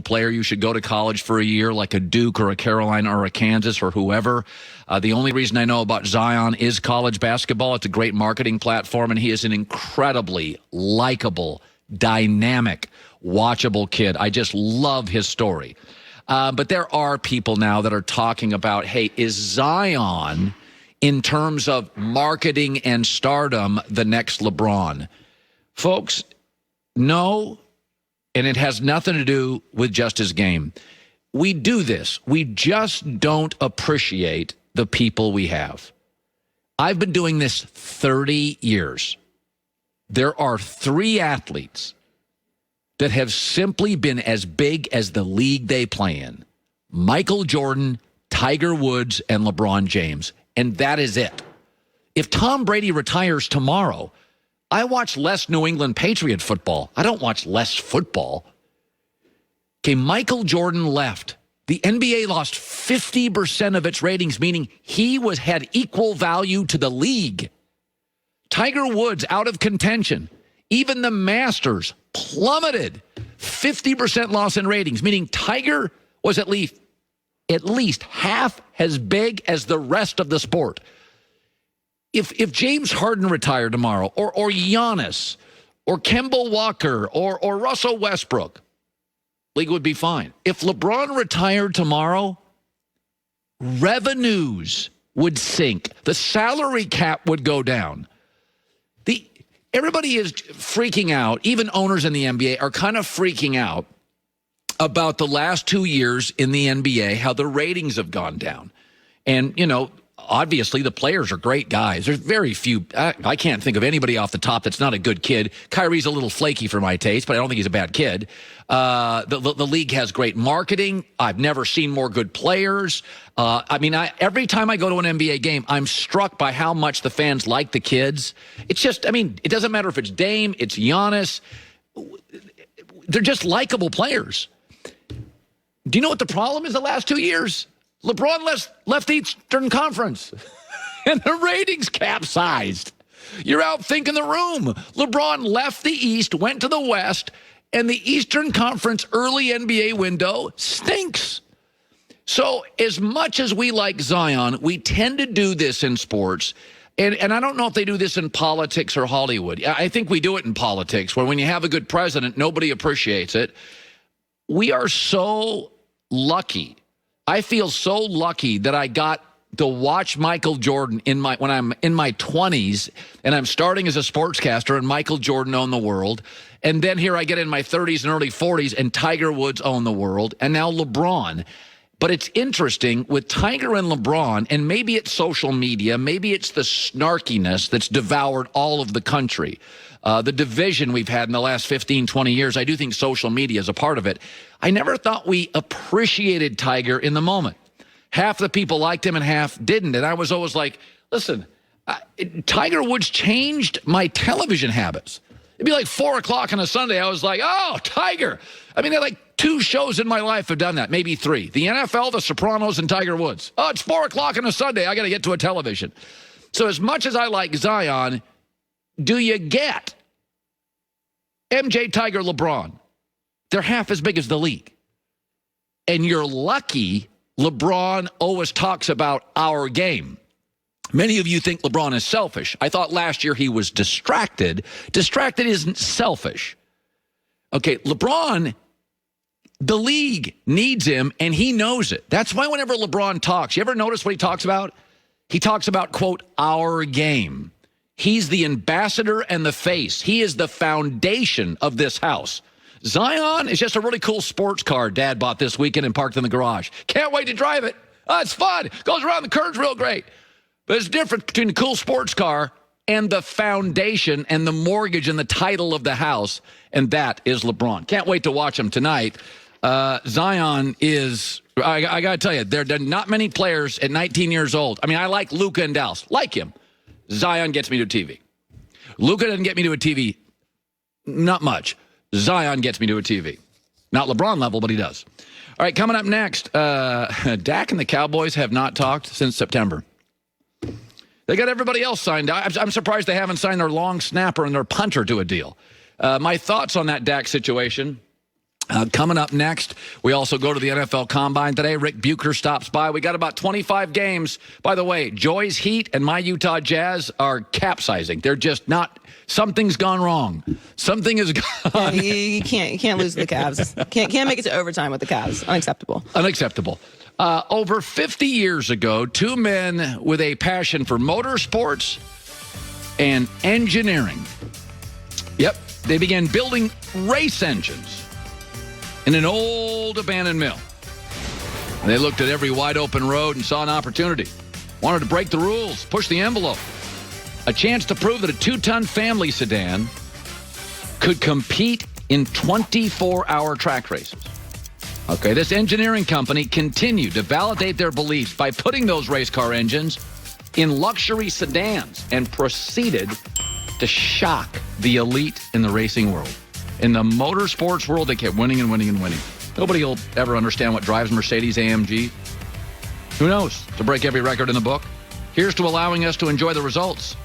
player, you should go to college for a year like a Duke or a Carolina or a Kansas or whoever. The only reason I know about Zion is college basketball. It's a great marketing platform, and he is an incredibly likable, dynamic, watchable kid. I just love his story. But there are people now that are talking about, hey, is Zion, in terms of marketing and stardom, the next LeBron? Folks, no, and it has nothing to do with just his game. We do this. We just don't appreciate the people we have. I've been doing this 30 years. There are 3 athletes that have simply been as big as the league they play in: Michael Jordan, Tiger Woods, and LeBron James. And that is it. If Tom Brady retires tomorrow, I watch less New England Patriot football. I don't watch less football. Okay, Michael Jordan left. The NBA lost 50% of its ratings, meaning he had equal value to the league. Tiger Woods out of contention. Even the Masters plummeted. 50% loss in ratings, meaning Tiger was at least half as big as the rest of the sport. If James Harden retired tomorrow, or Giannis, or Kemba Walker, or Russell Westbrook, league would be fine. If LeBron retired tomorrow, revenues would sink. The salary cap would go down. Everybody is freaking out. Even owners in the NBA are kind of freaking out about the last 2 years in the NBA, how the ratings have gone down. And, obviously the players are great guys. There's very few. I can't think of anybody off the top that's not a good kid. Kyrie's a little flaky for my taste, but I don't think he's a bad kid. The league has great marketing. I've never seen more good players. Every time I go to an NBA game, I'm struck by how much the fans like the kids. It's just, it doesn't matter if it's Dame, it's Giannis. They're just likable players. Do you know what the problem is the last 2 years? LeBron left the Eastern Conference, and the ratings capsized. You're out thinking the room. LeBron left the East, went to the West, and the Eastern Conference early NBA window stinks. So as much as we like Zion, we tend to do this in sports, and I don't know if they do this in politics or Hollywood. I think we do it in politics, where when you have a good president, nobody appreciates it. We are so lucky. I feel so lucky that I got to watch Michael Jordan when I'm in my 20s, and I'm starting as a sportscaster, and Michael Jordan owned the world. And then here I get in my 30s and early 40s, and Tiger Woods owned the world, and now LeBron. But it's interesting with Tiger and LeBron, and maybe it's social media, maybe it's the snarkiness that's devoured all of the country. The division we've had in the last 15, 20 years, I do think social media is a part of it. I never thought we appreciated Tiger in the moment. Half the people liked him and half didn't. And I was always like, listen, Tiger Woods changed my television habits. It'd be like 4 o'clock on a Sunday. I was like, oh, Tiger. They're like 2 shows in my life have done that, maybe 3. The NFL, The Sopranos, and Tiger Woods. Oh, it's 4 o'clock on a Sunday. I got to get to a television. So as much as I like Zion, do you get MJ, Tiger, LeBron? They're half as big as the league. And you're lucky LeBron always talks about our game. Many of you think LeBron is selfish. I thought last year he was distracted. Distracted isn't selfish. Okay, LeBron, the league needs him, and he knows it. That's why whenever LeBron talks, you ever notice what he talks about? He talks about, quote, our game. He's the ambassador and the face. He is the foundation of this house. Zion is just a really cool sports car Dad bought this weekend and parked in the garage. Can't wait to drive it. Oh, it's fun. Goes around the curves real great. But there's a difference between a cool sports car and the foundation and the mortgage and the title of the house, and that is LeBron. Can't wait to watch him tonight. Zion is, I got to tell you, there are not many players at 19 years old. I like Luka and Dallas. Like him. Zion gets me to a TV. Luka doesn't get me to a TV. Not much. Zion gets me to a TV. Not LeBron level, but he does. All right, coming up next, Dak and the Cowboys have not talked since September. They got everybody else signed. I'm surprised they haven't signed their long snapper and their punter to a deal. My thoughts on that Dak situation. Coming up next, we also go to the NFL Combine today. Rick Bucher stops by. We got about 25 games. By the way, Joy's Heat and my Utah Jazz are capsizing. They're just not. Something's gone wrong. Something has gone. Yeah, you can't lose to the Cavs. Can't make it to overtime with the Cavs. Unacceptable. Unacceptable. Over 50 years ago, two men with a passion for motorsports and engineering. Yep, they began building race engines in an old abandoned mill. They looked at every wide open road and saw an opportunity. Wanted to break the rules, push the envelope. A chance to prove that a 2-ton family sedan could compete in 24-hour track races. Okay, this engineering company continued to validate their beliefs by putting those race car engines in luxury sedans and proceeded to shock the elite in the racing world. In the motorsports world, they kept winning and winning and winning. Nobody will ever understand what drives Mercedes AMG. Who knows? To break every record in the book. Here's to allowing us to enjoy the results.